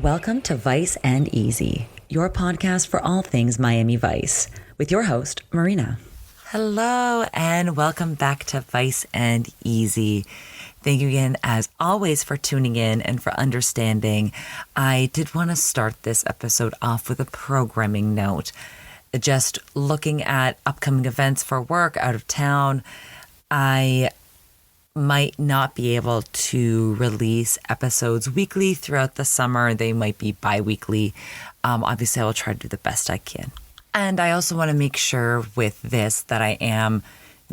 Welcome to Vice and Easy, your podcast for all things Miami Vice, with your host, Marina. Hello, and welcome back to Vice and Easy. Thank you again, as always, for tuning in and for understanding. I did want to start this episode off with a programming note. Just looking at upcoming events for work out of town, I might not be able to release episodes weekly throughout the summer. They might be bi-weekly. Obviously, I will try to do the best I can. And I also want to make sure with this that I am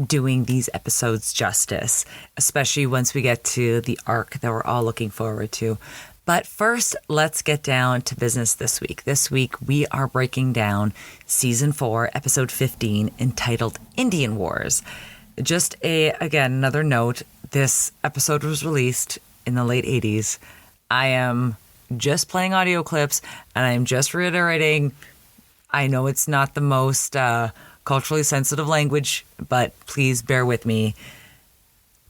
doing these episodes justice, especially once we get to the arc that we're all looking forward to. But first, let's get down to business this week. This week, we are breaking down Season 4, Episode 15, entitled Indian Wars. Just another note, this episode was released in the late 80s. I am just playing audio clips, and I am just reiterating, I know it's not the most culturally sensitive language, but please bear with me.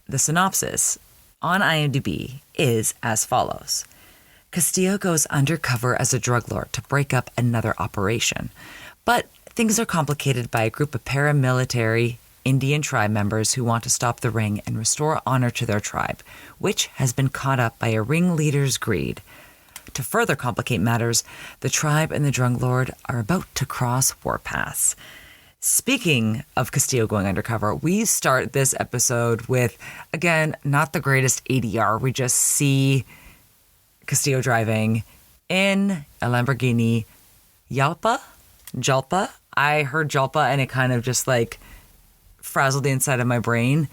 The synopsis on IMDb is as follows. Castillo goes undercover as a drug lord to break up another operation. But things are complicated by a group of paramilitary Indian tribe members who want to stop the ring and restore honor to their tribe, which has been caught up by a ringleader's greed. To further complicate matters, the tribe and the drug lord are about to cross warpaths. Speaking of Castillo going undercover, we start this episode with, again, not the greatest ADR. We just see Castillo driving in a Lamborghini Jalpa. I heard Jalpa and it kind of just like frazzled the inside of my brain.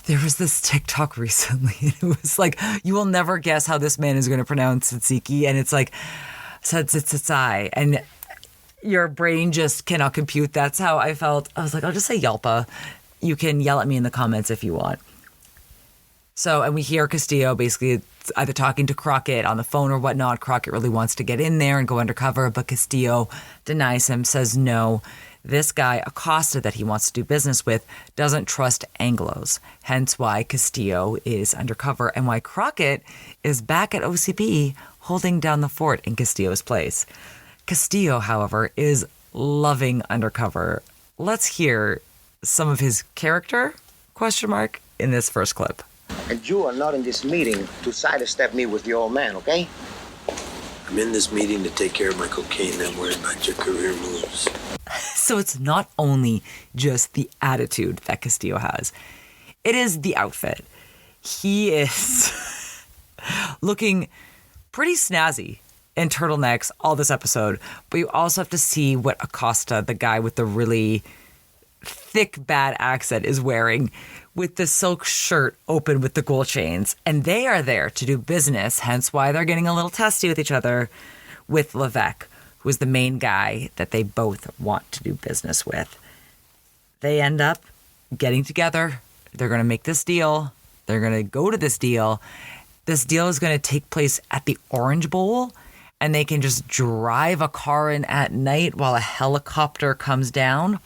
There was this TikTok recently, and it was like, you will never guess how this man is going to pronounce tzatziki, and it's like, tzatzai, and your brain just cannot compute. That's how I felt. I was like, I'll just say Yalpa. You can yell at me in the comments if you want. So, and we hear Castillo basically either talking to Crockett on the phone or whatnot. Crockett really wants to get in there and go undercover, but Castillo denies him, says no. This guy, Acosta, that he wants to do business with, doesn't trust Anglos, hence why Castillo is undercover and why Crockett is back at OCP holding down the fort in Castillo's place. Castillo, however, is loving undercover. Let's hear some of his character, ? In this first clip. And you are not in this meeting to sidestep me with your old man, okay? I'm in this meeting to take care of my cocaine. I'm worried about your career moves. So it's not only just the attitude that Castillo has. It is the outfit. He is looking pretty snazzy in turtlenecks all this episode. But you also have to see what Acosta, the guy with the really thick, bad accent, is wearing with the silk shirt open with the gold chains. And they are there to do business, hence why they're getting a little testy with each other with Levec, who is the main guy that they both want to do business with. They end up getting together. They're going to make this deal. They're going to go to this deal. This deal is going to take place at the Orange Bowl, and they can just drive a car in at night while a helicopter comes down.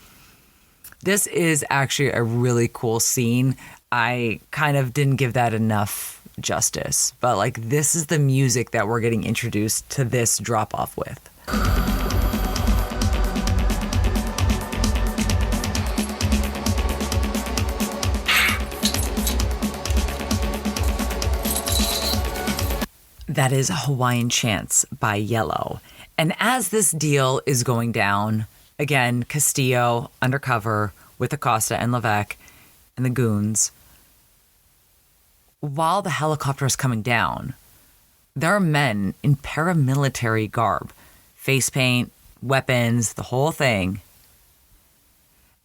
This is actually a really cool scene. I kind of didn't give that enough justice, but like this is the music that we're getting introduced to this drop-off with. That is Hawaiian Chants by Yellow. And as this deal is going down, again, Castillo undercover with Acosta and Levec and the goons, while the helicopter is coming down, there are men in paramilitary garb, face paint, weapons, the whole thing.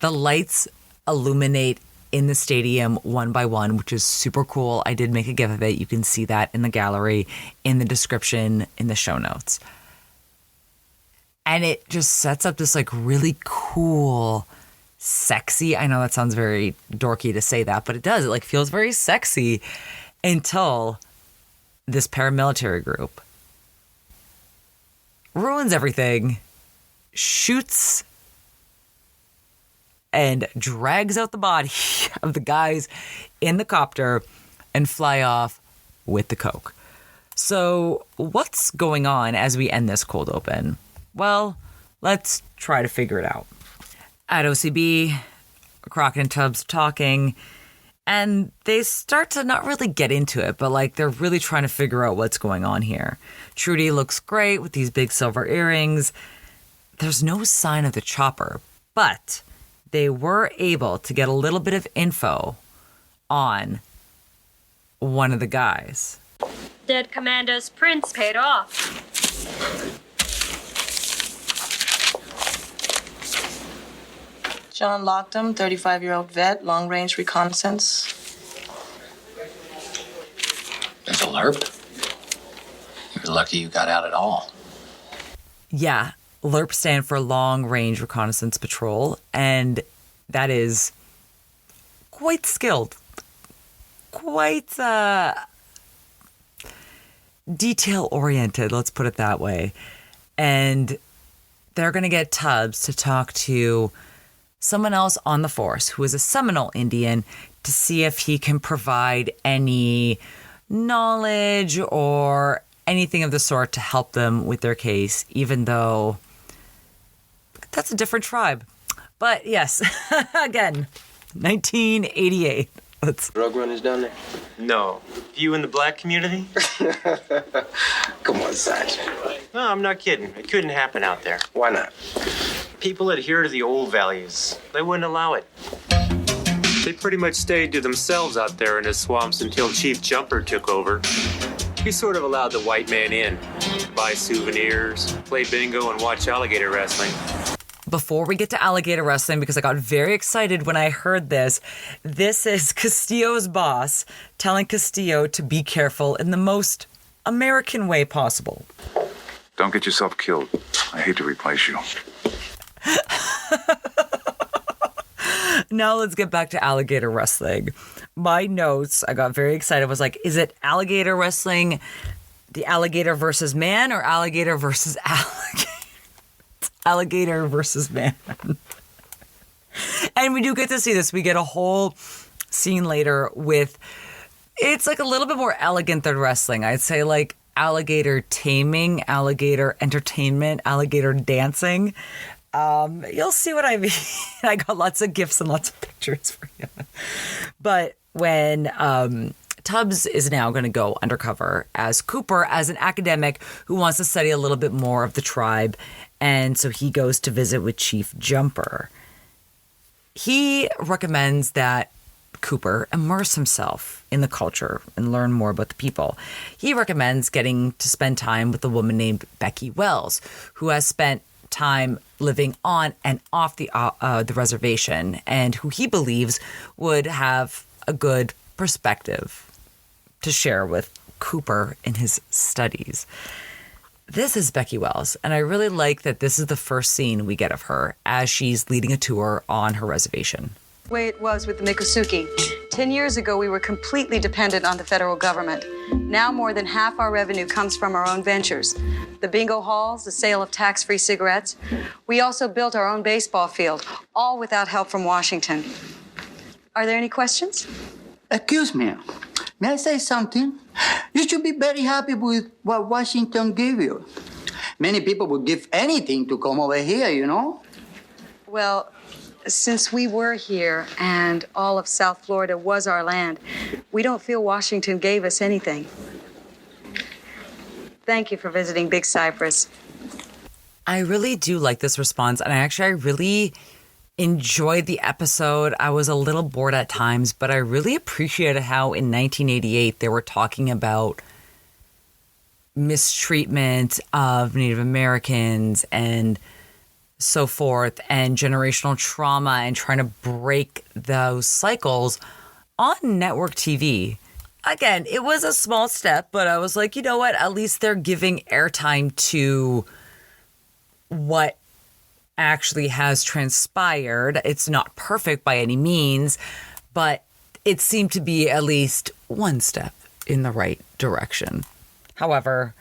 The lights illuminate in the stadium one by one, which is super cool. I did make a GIF of it. You can see that in the gallery, in the description, in the show notes. And it just sets up this like really cool, sexy, I know that sounds very dorky to say that, but it does. It like feels very sexy until this paramilitary group ruins everything, shoots and drags out the body of the guys in the copter and fly off with the coke. So what's going on as we end this cold open? Well, let's try to figure it out. At OCB, Crockett and Tubbs talking, and they start to not really get into it, but like they're really trying to figure out what's going on here. Trudy looks great with these big silver earrings. There's no sign of the chopper, but they were able to get a little bit of info on one of the guys. Dead commander's prints paid off. John Lockton, 35-year-old vet, long-range reconnaissance. There's a LERP. You're lucky you got out at all. Yeah, LERP stand for Long Range Reconnaissance Patrol, and that is quite skilled. Quite detail-oriented, let's put it that way. And they're going to get Tubbs to talk to someone else on the force who is a Seminole Indian to see if he can provide any knowledge or anything of the sort to help them with their case, even though that's a different tribe. But yes, again, 1988. Drug runners down there? No. You in the black community? Come on, Sergeant. No, I'm not kidding. It couldn't happen out there. Why not? People adhere to the old values. They wouldn't allow it. They pretty much stayed to themselves out there in the swamps until Chief Jumper took over. He sort of allowed the white man in, buy souvenirs, play bingo, and watch alligator wrestling. Before we get to alligator wrestling, because I got very excited when I heard this is Castillo's boss telling Castillo to be careful in the most American way possible. Don't get yourself killed. I hate to replace you. Now let's get back to alligator wrestling. My notes, I got very excited, was like, is it alligator wrestling, the alligator versus man, or alligator versus alligator? Alligator versus man. And we do get to see this. We get a whole scene later with, it's like a little bit more elegant than wrestling. I'd say like alligator taming, alligator entertainment, alligator dancing. You'll see what I mean. I got lots of gifs and lots of pictures for you. But when Tubbs is now going to go undercover as Cooper, as an academic who wants to study a little bit more of the tribe. And so he goes to visit with Chief Jumper. He recommends that Cooper immerse himself in the culture and learn more about the people. He recommends getting to spend time with a woman named Becky Wells, who has spent time living on and off the reservation, and who he believes would have a good perspective to share with Cooper in his studies. This is Becky Wells, and I really like that this is the first scene we get of her as she's leading a tour on her reservation. The way it was with the Miccosukee. 10 years ago, we were completely dependent on the federal government. Now more than half our revenue comes from our own ventures. The bingo halls, the sale of tax-free cigarettes. We also built our own baseball field, all without help from Washington. Are there any questions? Excuse me. May I say something? You should be very happy with what Washington gave you. Many people would give anything to come over here, you know? Well, since we were here and all of South Florida was our land, we don't feel Washington gave us anything. Thank you for visiting Big Cypress. I really do like this response, and I really enjoyed the episode. I was a little bored at times, but I really appreciated how in 1988 they were talking about mistreatment of Native Americans and so forth, and generational trauma, and trying to break those cycles on network TV. Again, it was a small step, but I was like, you know what? At least they're giving airtime to what actually has transpired. It's not perfect by any means, but it seemed to be at least one step in the right direction. However,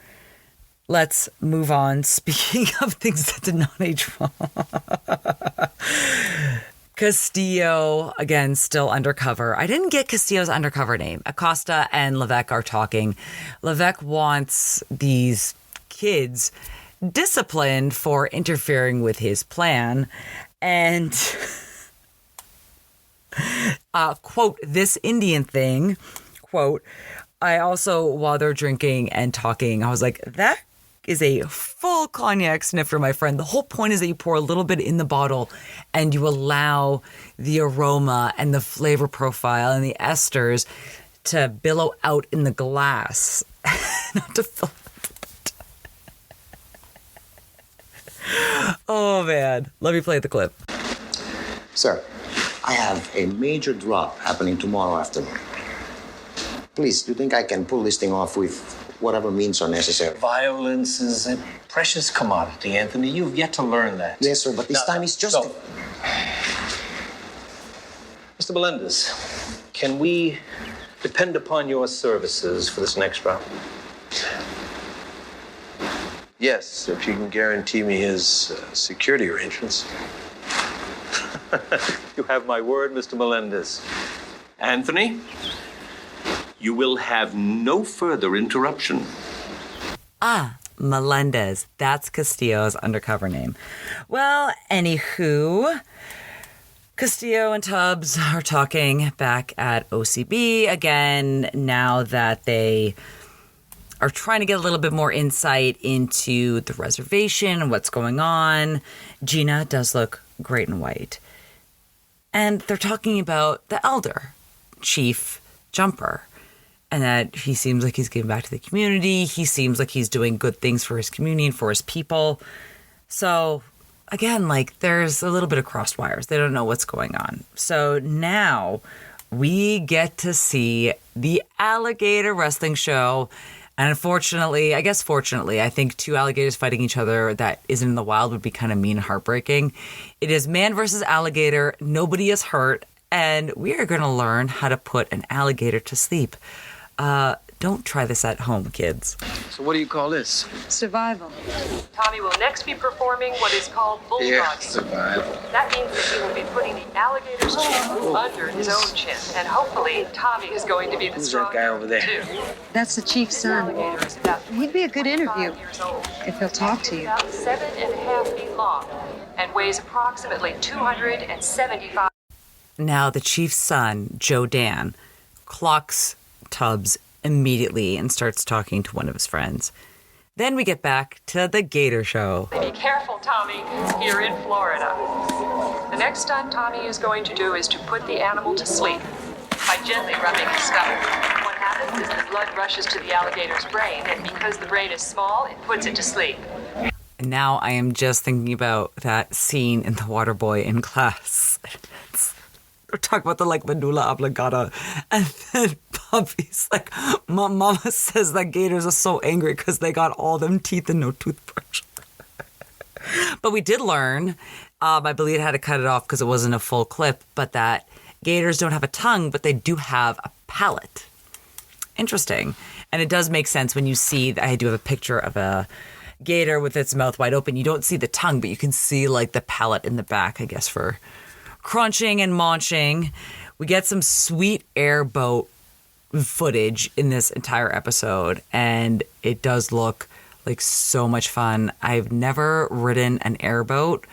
let's move on. Speaking of things that did not age well. Castillo, again, still undercover. I didn't get Castillo's undercover name. Acosta and Levec are talking. Levec wants these kids disciplined for interfering with his plan. And, quote, this Indian thing, quote, I also, while they're drinking and talking, I was like, that is a full cognac snifter, my friend. The whole point is that you pour a little bit in the bottle and you allow the aroma and the flavor profile and the esters to billow out in the glass. Not to fill it. Oh, man. Let me play the clip. Sir, I have a major drop happening tomorrow afternoon. Please, do you think I can pull this thing off with whatever means are necessary? Violence is a precious commodity, Anthony. You've yet to learn that. Yes, sir, but this time is just... Mr. Melendez, can we depend upon your services for this next round? Yes, if you can guarantee me his security arrangements. You have my word, Mr. Melendez. Anthony, you will have no further interruption. Melendez. That's Castillo's undercover name. Well, anywho, Castillo and Tubbs are talking back at OCB again now that they are trying to get a little bit more insight into the reservation and what's going on. Gina does look great in white. And they're talking about the elder, Chief Jumper, and that he seems like he's giving back to the community. He seems like he's doing good things for his community and for his people. So, again, like, there's a little bit of crossed wires. They don't know what's going on. So now we get to see the alligator wrestling show. And unfortunately, I guess fortunately, I think two alligators fighting each other that isn't in the wild would be kind of mean and heartbreaking. It is man versus alligator. Nobody is hurt. And we are going to learn how to put an alligator to sleep. Don't try this at home, kids. So what do you call this? Survival. Tommy will next be performing what is called bulldogging. Survival. That means that he will be putting the alligator's chin under his own chin. And hopefully, Tommy is going to be the Who's strong that guy over there? too. That's the chief's son. Alligator is about He'd be a good interview 5 years old. if he'll talk to you. About 7.5 feet long and weighs approximately 275. Now the chief's son, Joe Dan, clocks Tubbs immediately and starts talking to one of his friends. Then we get back to the gator show. Be careful, Tommy, here in Florida. The next stunt Tommy is going to do is to put the animal to sleep by gently rubbing his stomach. What happens is the blood rushes to the alligator's brain, and because the brain is small, it puts it to sleep. And now I am just thinking about that scene in The Waterboy in class. We're talking about the medulla oblongata. And then Puppy's like, my mama says that gators are so angry because they got all them teeth and no toothbrush. But we did learn, I believe I had to cut it off because it wasn't a full clip, but that gators don't have a tongue, but they do have a palate. Interesting. And it does make sense when you see, I do have a picture of a gator with its mouth wide open. You don't see the tongue, but you can see like the palate in the back, I guess, for crunching and munching. We get some sweet airboat footage in this entire episode, and it does look like so much fun. I've never ridden an airboat.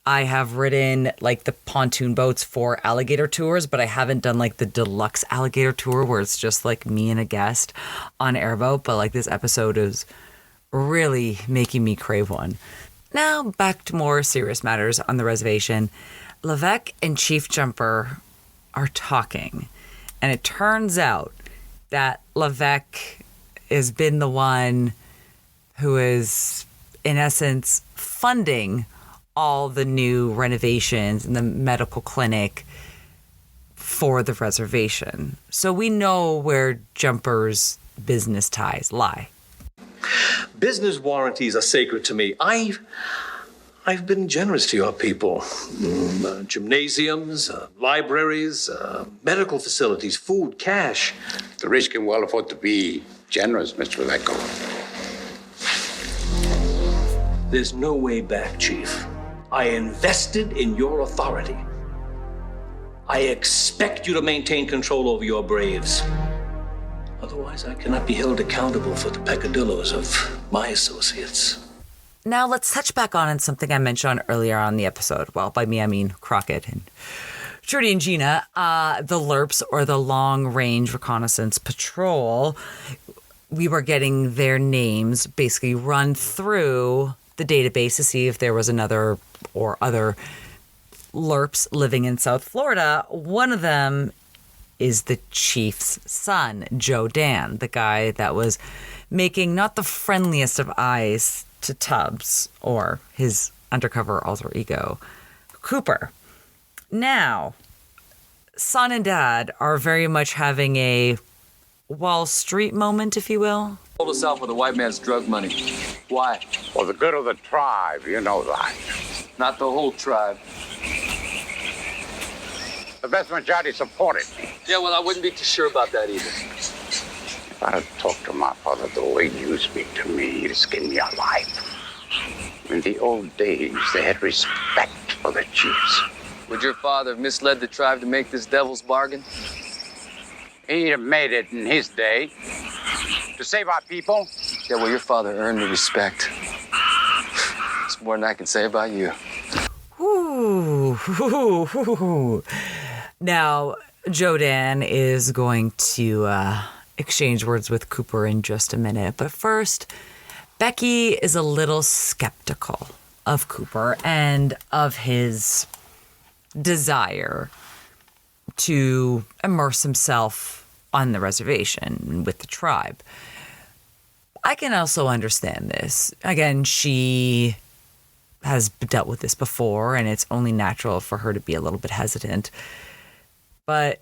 I have ridden like the pontoon boats for alligator tours, but I haven't done like the deluxe alligator tour where it's just like me and a guest on airboat. But like this episode is really making me crave one. Now back to more serious matters on the reservation. Levec and Chief Jumper are talking, and it turns out that Levec has been the one who is, in essence, funding all the new renovations in the medical clinic for the reservation. So we know where Jumper's business ties lie. Business warranties are sacred to me. I've been generous to your people. Gymnasiums, libraries, medical facilities, food, cash. The rich can well afford to be generous, Mr. Lecco. There's no way back, Chief. I invested in your authority. I expect you to maintain control over your braves. Otherwise, I cannot be held accountable for the peccadillos of my associates. Now let's touch back on something I mentioned earlier on the episode. Well, by me, I mean Crockett and Trudy and Gina. The LRPs, or the Long Range Reconnaissance Patrol, we were getting their names basically run through the database to see if there was another or other LRPs living in South Florida. One of them is the chief's son, Joe Dan, the guy that was making not the friendliest of eyes to Tubbs or his undercover alter ego, Cooper. Now, son and dad are very much having a Wall Street moment, if you will. Sold us out for the white man's drug money. Why? For the good of the tribe, you know that. Not the whole tribe. The vast majority support it. Yeah, well, I wouldn't be too sure about that either. If I had talked to my father the way you speak to me, he'd skin me alive. In the old days, they had respect for the chiefs. Would your father have misled the tribe to make this devil's bargain? He'd have made it in his day. To save our people. Yeah, well, your father earned the respect. It's more than I can say about you. Ooh. Now, Joe Dan is going to exchange words with Cooper in just a minute. But first, Becky is a little skeptical of Cooper and of his desire to immerse himself on the reservation with the tribe. I can also understand this. Again, she has dealt with this before, and it's only natural for her to be a little bit hesitant. But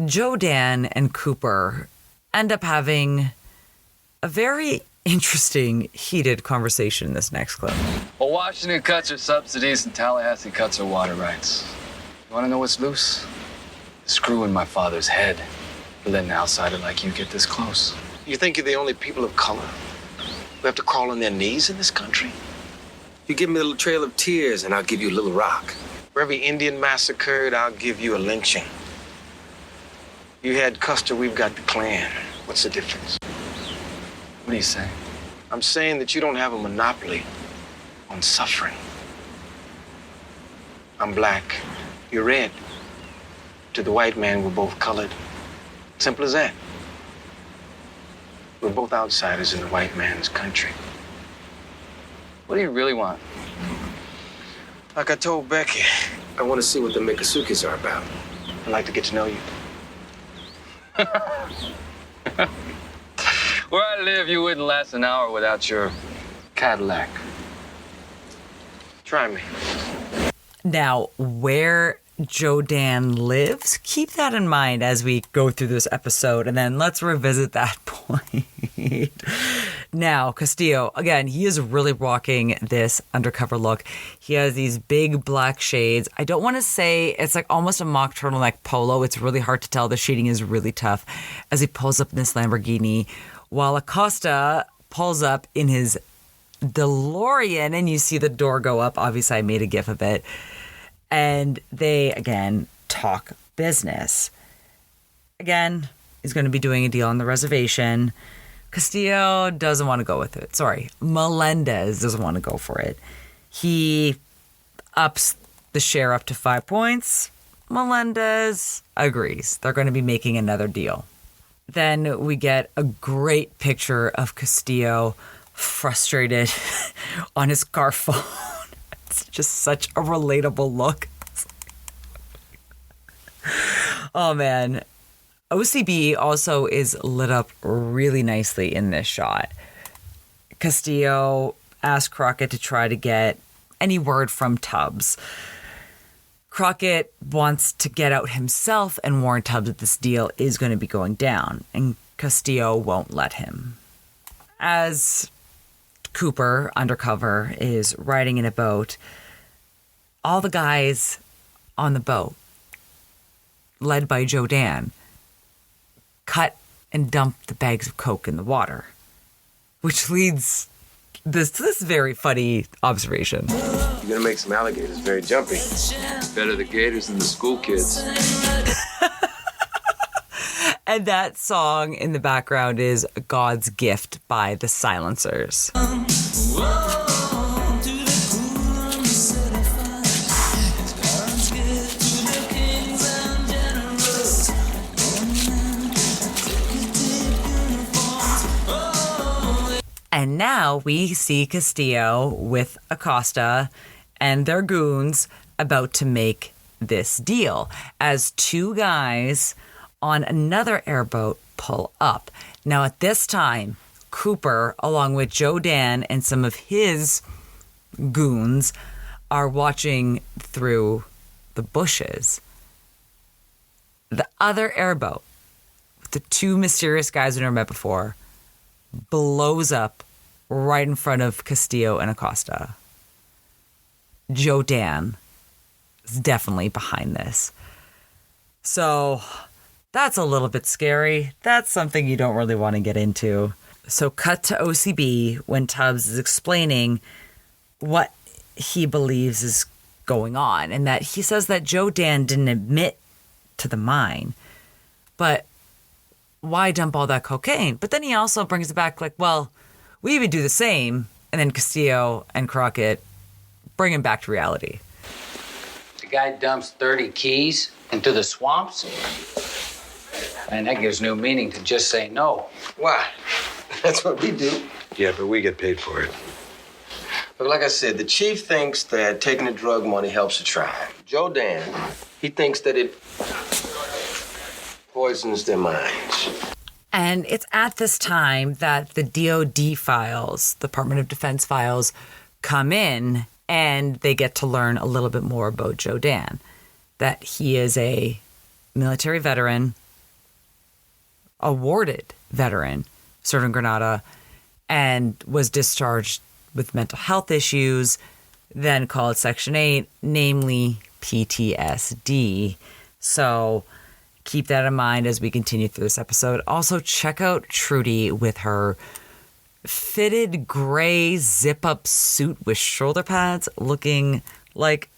Joe Dan and Cooper end up having a very interesting, heated conversation in this next clip. Well, Washington cuts her subsidies and Tallahassee cuts her water rights. You want to know what's loose? The screw in my father's head for letting an outsider like you get this close. You think you're the only people of color who have to crawl on their knees in this country? You give me a little trail of tears and I'll give you a little rock. For every Indian massacred, I'll give you a lynching. You had Custer, we've got the Klan. What's the difference? What are you saying? I'm saying that you don't have a monopoly on suffering. I'm black, you're red. To the white man, we're both colored. Simple as that. We're both outsiders in the white man's country. What do you really want? Like I told Becky, I want to see what the Miccosukes are about. I'd like to get to know you. Where I live, you wouldn't last an hour without your Cadillac. Try me. Now, where Joe Dan lives, keep that in mind as we go through this episode, and then let's revisit that point. Now, Castillo, again, he is really rocking this undercover look. He has these big black shades. I don't want to say it's like almost a mock turtleneck polo. It's really hard to tell. The shading is really tough as he pulls up in this Lamborghini, while Acosta pulls up in his DeLorean, and you see the door go up. Obviously, I made a gif of it. And they, again, talk business. Again, he's going to be doing a deal on the reservation. Castillo doesn't want to go with it. Sorry, Melendez doesn't want to go for it. He ups the share up to 5 points. Melendez agrees. They're going to be making another deal. Then we get a great picture of Castillo frustrated on his car phone. It's just such a relatable look. Oh, man. OCB also is lit up really nicely in this shot. Castillo asked Crockett to try to get any word from Tubbs. Crockett wants to get out himself and warn Tubbs that this deal is going to be going down, and Castillo won't let him. As Cooper, undercover, is riding in a boat, all the guys on the boat, led by Joe Dan, cut and dump the bags of coke in the water, which leads this very funny observation. You're gonna make some alligators very jumpy. Better the gators than the school kids. And that song in the background is God's Gift by the Silencers. And now we see Castillo with Acosta and their goons about to make this deal as two guys on another airboat pull up. Now at this time, Cooper, along with Joe Dan and some of his goons, are watching through the bushes. The other airboat, with the two mysterious guys we never met before, blows up right in front of Castillo and Acosta. Joe Dan is definitely behind this. So that's a little bit scary. That's something you don't really want to get into. So cut to OCB when Tubbs is explaining what he believes is going on, and that he says that Joe Dan didn't admit to the mine. But why dump all that cocaine? But then he also brings it back like, well, we would do the same. And then Castillo and Crockett bring him back to reality. The guy dumps 30 keys into the swamps. Man, that gives new meaning to just say no. Why? That's what we do. Yeah, but we get paid for it. But like I said, the chief thinks that taking the drug money helps the tribe. Joe Dan, he thinks that it poisons their minds. And it's at this time that the DOD files, Department of Defense files, come in, and they get to learn a little bit more about Joe Dan. That he is a military veteran, awarded veteran, served in Grenada, and was discharged with mental health issues, then called Section 8, namely PTSD. So keep that in mind as we continue through this episode. Also, check out Trudy with her fitted gray zip-up suit with shoulder pads, looking like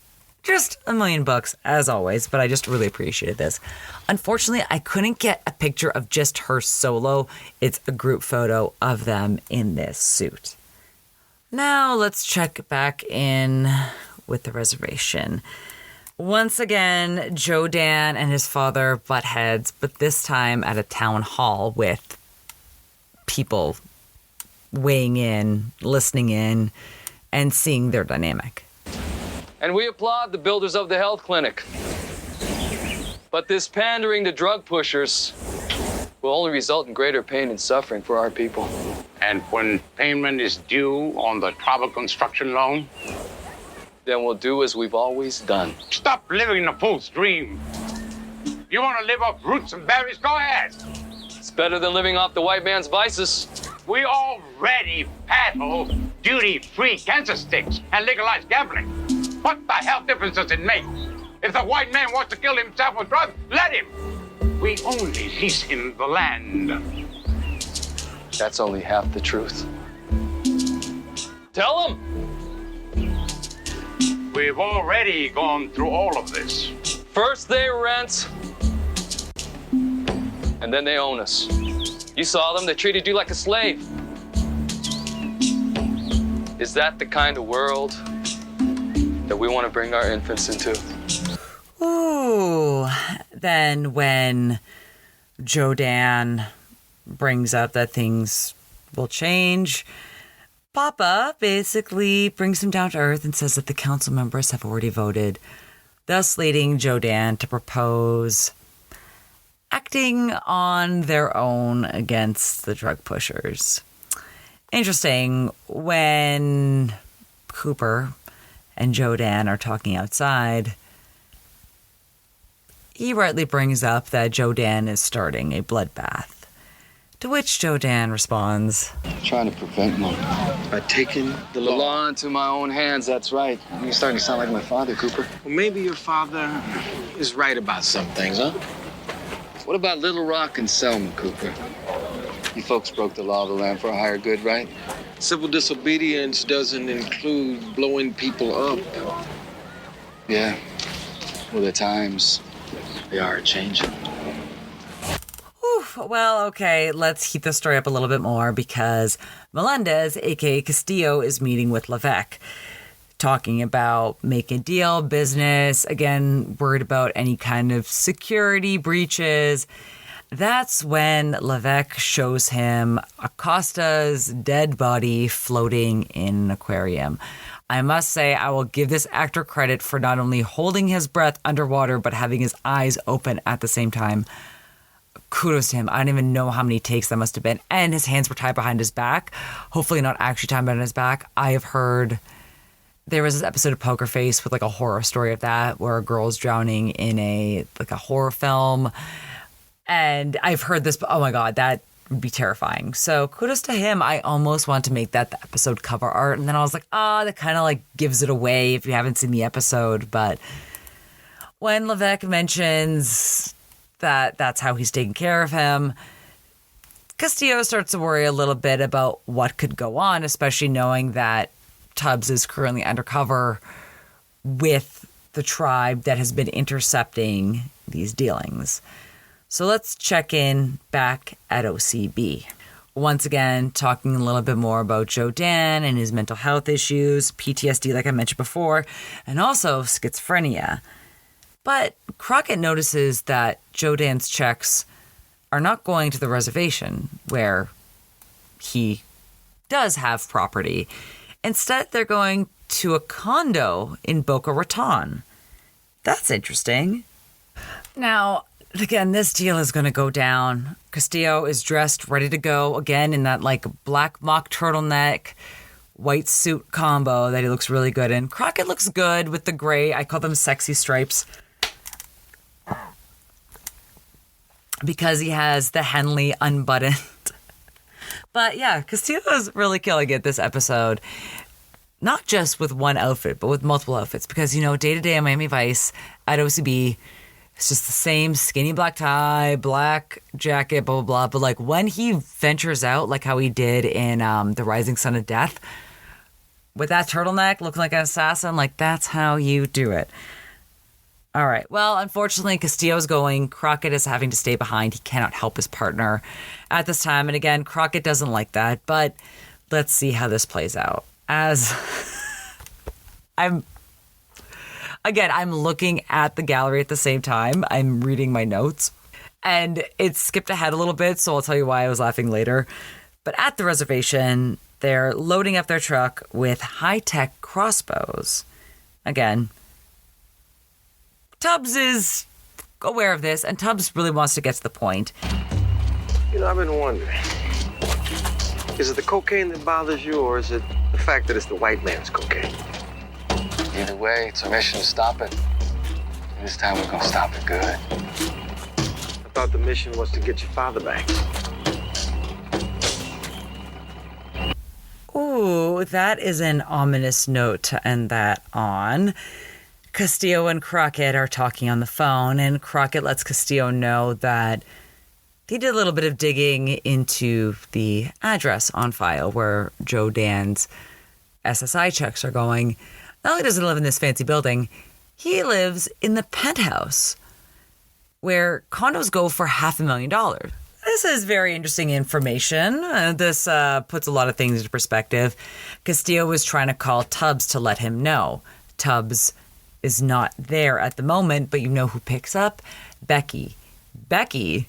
just $1,000,000 as always, but I just really appreciated this. Unfortunately, I couldn't get a picture of just her solo. It's a group photo of them in this suit. Now let's check back in with the reservation. Once again, Joe Dan and his father butt heads, but this time at a town hall with people weighing in, listening in, and seeing their dynamic. And we applaud the builders of the health clinic. But this pandering to drug pushers will only result in greater pain and suffering for our people. And when payment is due on the tribal construction loan? Then we'll do as we've always done. Stop living the fool's dream. You want to live off roots and berries? Go ahead. It's better than living off the white man's vices. We already peddle duty-free cancer sticks and legalized gambling. What the hell difference does it make? If the white man wants to kill himself with drugs, let him. We only lease him the land. That's only half the truth. Tell him. We've already gone through all of this. First they rent, and then they own us. You saw them, they treated you like a slave. Is that the kind of world that we want to bring our infants into? Ooh. Then when Joe Dan brings up that things will change, Papa basically brings him down to earth and says that the council members have already voted, thus leading Joe Dan to propose acting on their own against the drug pushers. Interesting, when Cooper and Joe Dan are talking outside, he rightly brings up that Joe Dan is starting a bloodbath. To which Joe Dan responds, Trying to prevent more. By taking The law into my own hands, that's right. You're starting to sound like my father, Cooper. Well, maybe your father is right about some things, huh? What about Little Rock and Selma, Cooper? You folks broke the law of the land for a higher good, right? Civil disobedience doesn't include blowing people up. Yeah. Well, the times, they are changing. Oof, well, okay, let's heat the story up a little bit more because Melendez, aka Castillo, is meeting with Levec, talking about making a deal, business, again, worried about any kind of security breaches. That's when Levec shows him Acosta's dead body floating in an aquarium. I must say, I will give this actor credit for not only holding his breath underwater, but having his eyes open at the same time. Kudos to him. I don't even know how many takes that must have been. And his hands were tied behind his back. Hopefully not actually tied behind his back. I have heard there was this episode of Poker Face with like a horror story of that where a girl's drowning in a horror film. And I've heard this, but oh my God, that would be terrifying. So kudos to him. I almost want to make that the episode cover art. And then I was like, that kind of like gives it away if you haven't seen the episode. But when Levec mentions that that's how he's taking care of him, Castillo starts to worry a little bit about what could go on, especially knowing that Tubbs is currently undercover with the tribe that has been intercepting these dealings. So let's check in back at OCB. Once again, talking a little bit more about Joe Dan and his mental health issues, PTSD like I mentioned before, and also schizophrenia. But Crockett notices that Joe Dan's checks are not going to the reservation where he does have property. Instead, they're going to a condo in Boca Raton. That's interesting. Now, again, this deal is going to go down. Castillo is dressed, ready to go, again, in that like black mock turtleneck, white suit combo that he looks really good in. Crockett looks good with the gray. I call them sexy stripes, because he has the Henley unbuttoned. But yeah, Castillo is really killing it this episode. Not just with one outfit, but with multiple outfits. Because, day-to-day on Miami Vice at OCB, it's just the same skinny black tie, black jacket, blah, blah, blah. But like when he ventures out, like how he did in The Rising Sun of Death, with that turtleneck, looking like an assassin, like that's how you do it. All right. Well, unfortunately, Castillo's going. Crockett is having to stay behind. He cannot help his partner at this time. And again, Crockett doesn't like that. But let's see how this plays out. As I'm looking at the gallery at the same time. I'm reading my notes. And it skipped ahead a little bit, so I'll tell you why I was laughing later. But at the reservation, they're loading up their truck with high-tech crossbows. Again, Tubbs is aware of this, and Tubbs really wants to get to the point. I've been wondering, is it the cocaine that bothers you, or is it the fact that it's the white man's cocaine? Either way, it's our mission to stop it. And this time we're gonna stop it good. I thought the mission was to get your father back. Ooh, that is an ominous note to end that on. Castillo and Crockett are talking on the phone, and Crockett lets Castillo know that he did a little bit of digging into the address on file where Joe Dan's SSI checks are going. Not only does he live in this fancy building, he lives in the penthouse where condos go for $500,000. This is very interesting information. This puts a lot of things into perspective. Castillo was trying to call Tubbs to let him know. Tubbs is not there at the moment, but you know who picks up? Becky. Becky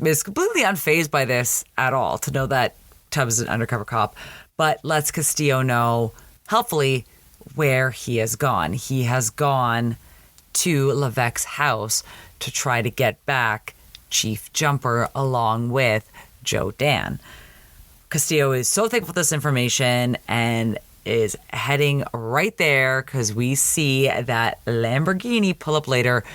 is completely unfazed by this at all, to know that Tubbs is an undercover cop, but lets Castillo know, helpfully, where he has gone. He has gone to Levec's house to try to get back Chief Jumper along with Joe Dan. Castillo is so thankful for this information and is heading right there because we see that Lamborghini pull up later.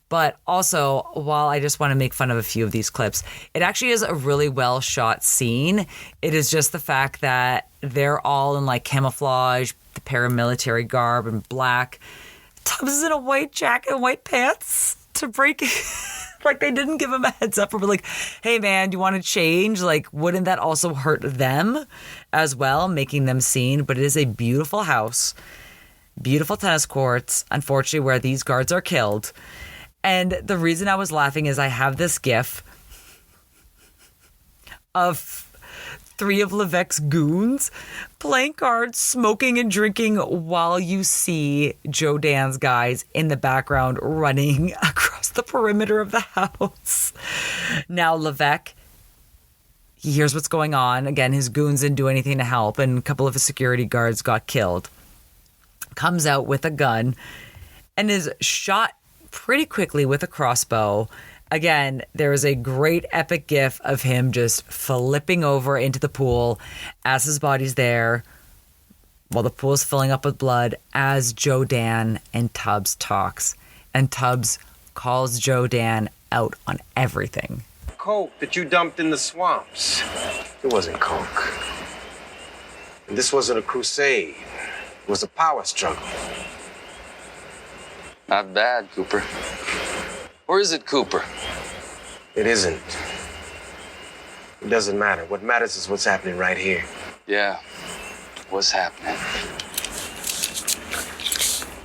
But also, while I just want to make fun of a few of these clips, it actually is a really well shot scene. It is just the fact that they're all in like camouflage, the paramilitary garb and black. Tubbs is in a white jacket and white pants to break Like, they didn't give him a heads up or be like, hey, man, do you want to change? Like, wouldn't that also hurt them as well, making them seen? But it is a beautiful house, beautiful tennis courts, unfortunately, where these guards are killed. And the reason I was laughing is I have this gif of 3 of Levec's goons playing cards, smoking and drinking while you see Joe Dan's guys in the background running across the perimeter of the house. Now Levec, he hears what's going on. Again, his goons didn't do anything to help, and a couple of his security guards got killed. Comes out with a gun and is shot pretty quickly with a crossbow. Again, there is a great epic gif of him just flipping over into the pool as his body's there while the pool is filling up with blood as Joe Dan and Tubbs talks. And Tubbs calls Joe Dan out on everything. Coke that you dumped in the swamps. It wasn't coke. And this wasn't a crusade. It was a power struggle. Not bad, Cooper. Or is it Cooper? It isn't. It doesn't matter. What matters is what's happening right here. Yeah, what's happening?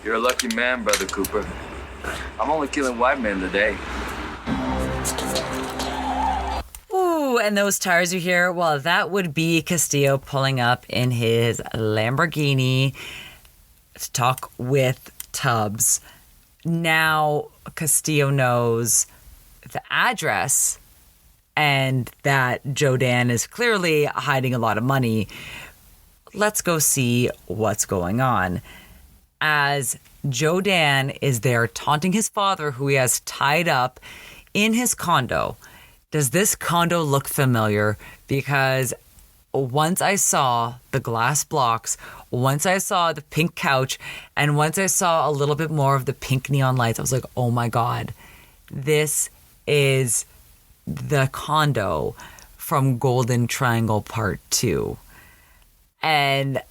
You're a lucky man, Brother Cooper. I'm only killing white men today. Ooh, and those tires you hear, well, that would be Castillo pulling up in his Lamborghini to talk with Tubbs. Now Castillo knows the address and that Joe Dan is clearly hiding a lot of money. Let's go see what's going on. As Joe Dan is there taunting his father, who he has tied up in his condo. Does this condo look familiar? Because once I saw the glass blocks, once I saw the pink couch, and once I saw a little bit more of the pink neon lights, I was like, oh my God, this is the condo from Golden Triangle Part 2. And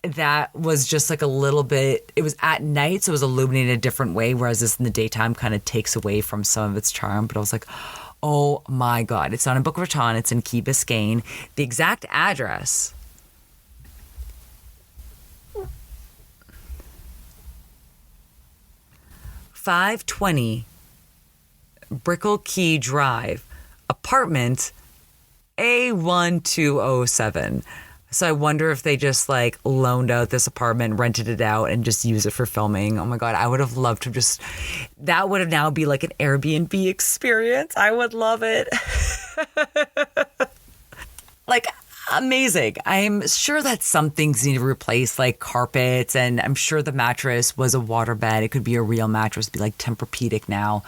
that was just like a little bit, it was at night, so it was illuminated a different way, whereas this in the daytime kind of takes away from some of its charm. But I was like, oh my God, it's not in Boca Raton, it's in Key Biscayne. The exact address, .520 Brickell Key Drive, apartment A1207. So I wonder if they just like loaned out this apartment, rented it out, and just use it for filming. Oh my God, I would have loved to just, that would have now be like an Airbnb experience. I would love it. Like, amazing. I'm sure that some things need to replace, like carpets, and I'm sure the mattress was a waterbed. It could be a real mattress, be like Tempur-Pedic now.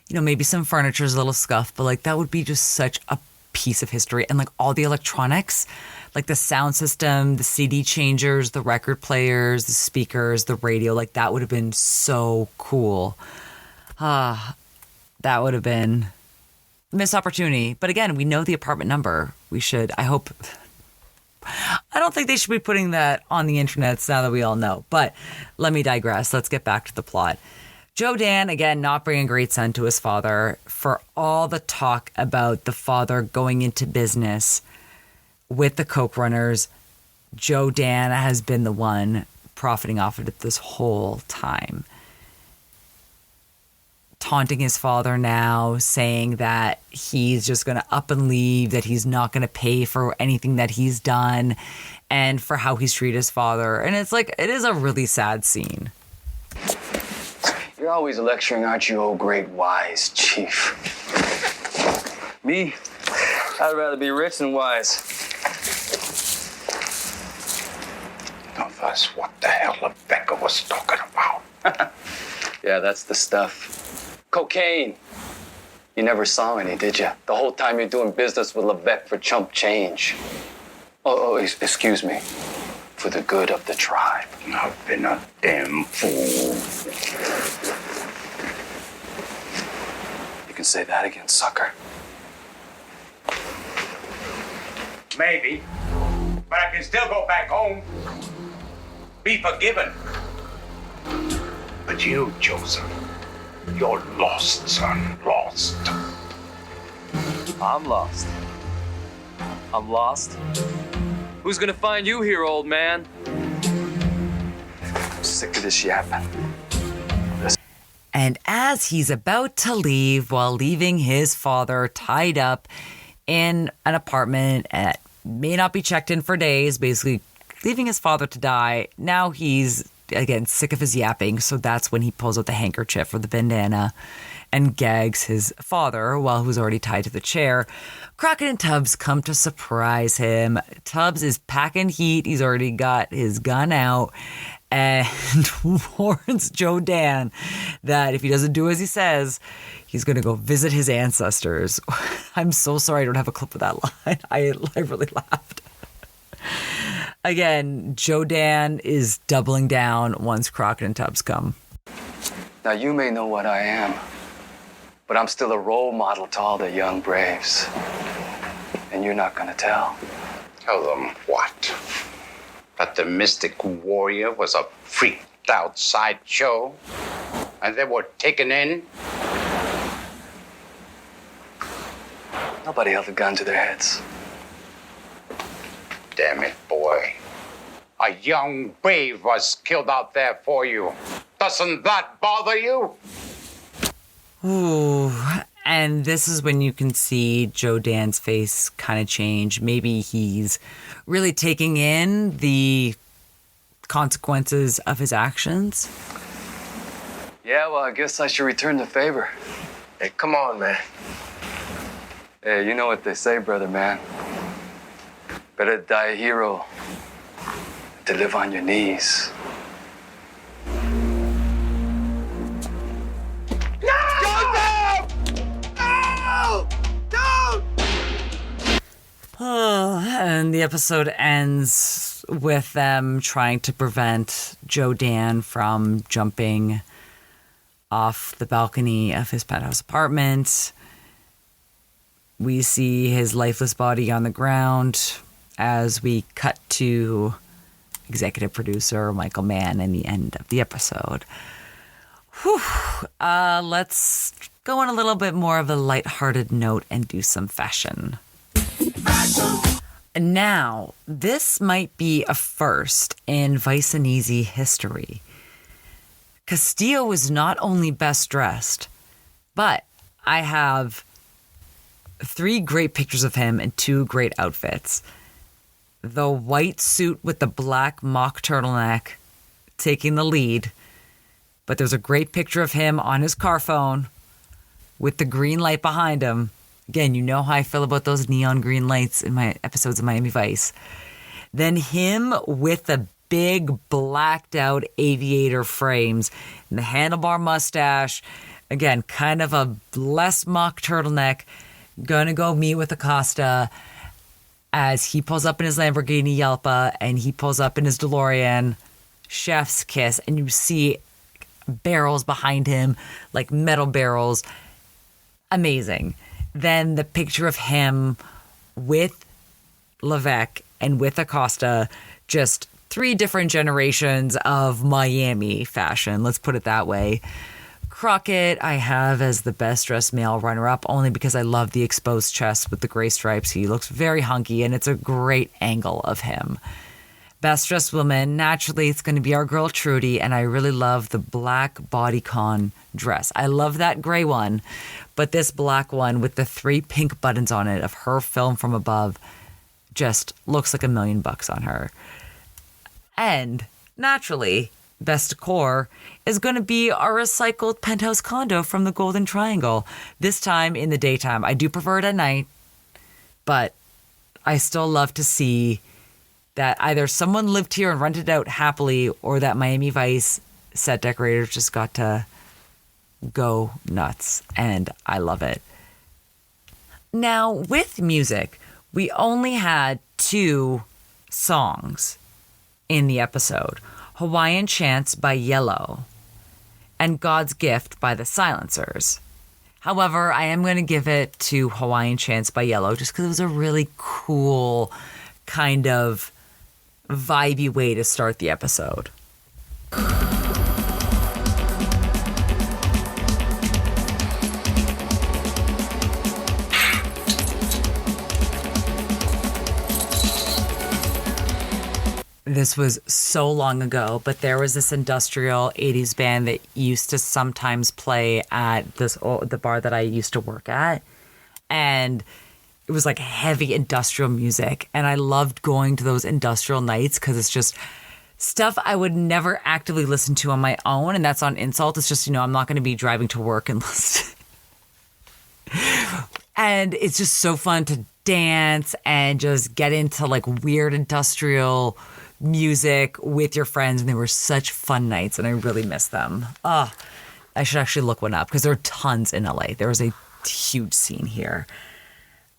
You know, maybe some furniture's a little scuffed, but like that would be just such a piece of history. And like all the electronics, like the sound system, the CD changers, the record players, the speakers, the radio, like that would have been so cool. That would have been a missed opportunity. But again, we know the apartment number. We should, I hope, I don't think they should be putting that on the internet now that we all know. But let me digress. Let's get back to the plot. Joe Dan, again, not bringing a great son to his father. For all the talk about the father going into business with the Coke runners, Joe Dan has been the one profiting off of it this whole time. Taunting his father now, saying that he's just going to up and leave, that he's not going to pay for anything that he's done, and for how he's treated his father. And it's like, it is a really sad scene. You're always lecturing, aren't you, oh great wise chief? Me? I'd rather be rich than wise. Now that's what the hell Rebecca was talking about. Yeah, that's the stuff. Cocaine. You never saw any, did you? The whole time you're doing business with Levec for chump change. Excuse me. For the good of the tribe. I've been a damn fool. You can say that again, sucker. Maybe. But I can still go back home. Be forgiven. But you, Joseph, You're lost, son. Lost. I'm lost. I'm lost? Who's gonna find you here, old man? I'm sick of this yapping. And as he's about to leave, while leaving his father tied up in an apartment that may not be checked in for days, basically leaving his father to die, now he's, again, sick of his yapping. So that's when he pulls out the handkerchief or the bandana and gags his father while he was already tied to the chair. Crockett and Tubbs come to surprise him. Tubbs is packing heat. He's already got his gun out and warns Joe Dan that if he doesn't do as he says, he's going to go visit his ancestors. I'm so sorry I don't have a clip of that line. I really laughed. Again, Joe Dan is doubling down once Crockett and Tubbs come. Now, you may know what I am, but I'm still a role model to all the young braves. And you're not gonna tell. Tell them what? That the mystic warrior was a freaked out sideshow? And they were taken in? Nobody held a gun to their heads. Damn it, boy. A young brave was killed out there for you. Doesn't that bother you? Ooh, and this is when you can see Joe Dan's face kind of change. Maybe he's really taking in the consequences of his actions. Yeah, well, I guess I should return the favor. Hey, come on, man. Hey, you know what they say, brother man. Better die a hero than to live on your knees. And the episode ends with them trying to prevent Joe Dan from jumping off the balcony of his penthouse apartment. We see his lifeless body on the ground as we cut to executive producer Michael Mann in the end of the episode. Whew. Let's go on a little bit more of a lighthearted note and do some fashion. Now, this might be a first in Vice and Easy history. Castillo was not only best dressed, but I have 3 great pictures of him in 2 great outfits. The white suit with the black mock turtleneck taking the lead, but there's a great picture of him on his car phone with the green light behind him. Again, you know how I feel about those neon green lights in my episodes of Miami Vice. Then him with the big blacked out aviator frames and the handlebar mustache. Again, kind of a less mock turtleneck. Gonna go meet with Acosta as he pulls up in his Lamborghini Yelpa and he pulls up in his DeLorean. Chef's kiss. And you see barrels behind him, like metal barrels. Amazing. Then the picture of him with Levec and with Acosta, just 3 different generations of Miami fashion. Let's put it that way. Crockett, I have as the best dressed male runner-up only because I love the exposed chest with the gray stripes. He looks very hunky and it's a great angle of him. Best dressed woman, naturally it's going to be our girl Trudy, and I really love the black bodycon dress. I love that gray one, but this black one with the 3 pink buttons on it of her film from above just looks like $1 million on her. And naturally, best decor is going to be our recycled penthouse condo from the Golden Triangle. This time in the daytime. I do prefer it at night, but I still love to see that either someone lived here and rented it out happily or that Miami Vice set decorators just got to go nuts. And I love it. Now, with music, we only had 2 songs in the episode. Hawaiian Chants by Yellow and God's Gift by the Silencers. However, I am going to give it to Hawaiian Chants by Yellow just because it was a really cool kind of vibey way to start the episode. this was so long ago, but there was this industrial 80s band that used to sometimes play at the bar that I used to work at. And it was like heavy industrial music. And I loved going to those industrial nights because it's just stuff I would never actively listen to on my own. And that's on insult. It's just, I'm not going to be driving to work and listen. And it's just so fun to dance and just get into like weird industrial music with your friends. And they were such fun nights and I really miss them. I should actually look one up because there are tons in LA. There was a huge scene here.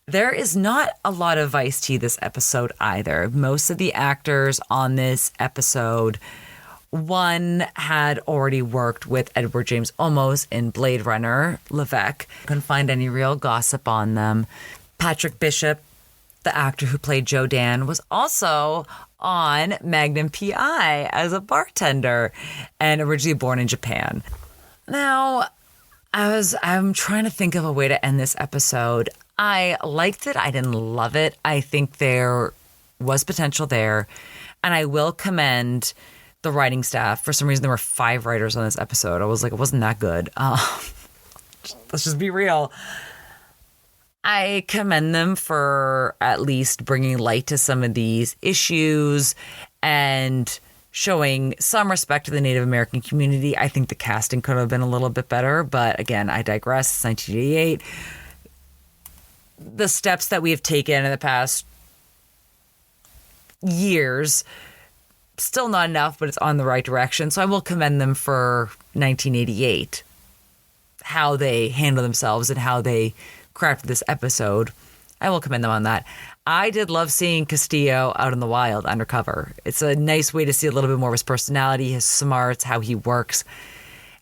There is not a lot of iced tea this episode either. Most of the actors on this episode, one had already worked with Edward James Olmos in Blade Runner, Levec. Couldn't find any real gossip on them. Patrick Bishop, the actor who played Joe Dan, was also on Magnum P.I. as a bartender and originally born in Japan. Now, I'm trying to think of a way to end this episode. I liked it. I didn't love it. I think there was potential there. And I will commend the writing staff. For some reason, there were 5 writers on this episode. I was like, it wasn't that good. Let's just be real. I commend them for at least bringing light to some of these issues and showing some respect to the Native American community. I think the casting could have been a little bit better. But again, I digress. It's 1988. The steps that we have taken in the past years, still not enough, but it's on the right direction. So I will commend them for 1988, how they handle themselves and how they crafted this episode. I will commend them on that. I did love seeing Castillo out in the wild, undercover. It's a nice way to see a little bit more of his personality, his smarts, how he works.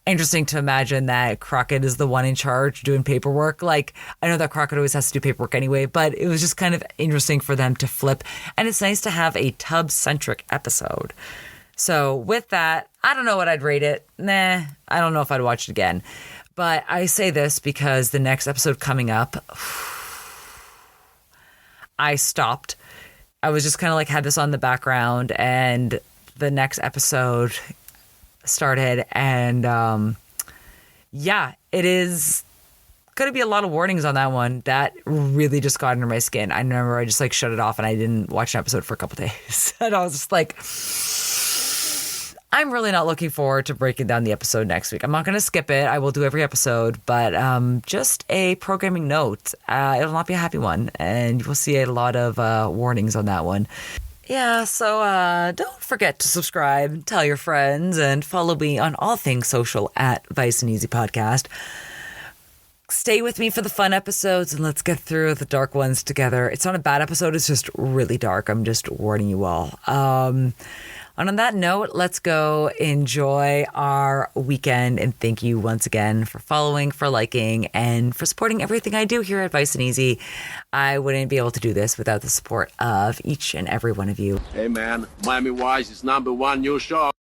Interesting to imagine that Crockett is the one in charge doing paperwork. Like, I know that Crockett always has to do paperwork anyway, but it was just kind of interesting for them to flip. And it's nice to have a Tubbs-centric episode. So with that, I don't know what I'd rate it. I don't know if I'd watch it again. But I say this because the next episode coming up, I stopped. I was just kind of like had this on the background, and the next episode started, and it is going to be a lot of warnings on that one. That really just got under my skin. I remember I just like shut it off and I didn't watch an episode for a couple days. And I was just like, I'm really not looking forward to breaking down the episode next week. I'm not going to skip it. I will do every episode, but just a programming note. It'll not be a happy one, and you will see a lot of warnings on that one. Yeah, so don't forget to subscribe, tell your friends, and follow me on all things social at Vice and Easy Podcast. Stay with me for the fun episodes, and let's get through the dark ones together. It's not a bad episode, it's just really dark. I'm just warning you all. And on that note, let's go enjoy our weekend. And thank you once again for following, for liking, and for supporting everything I do here at Vice and Easy. I wouldn't be able to do this without the support of each and every one of you. Hey, man, Miami Wise is #1 new show.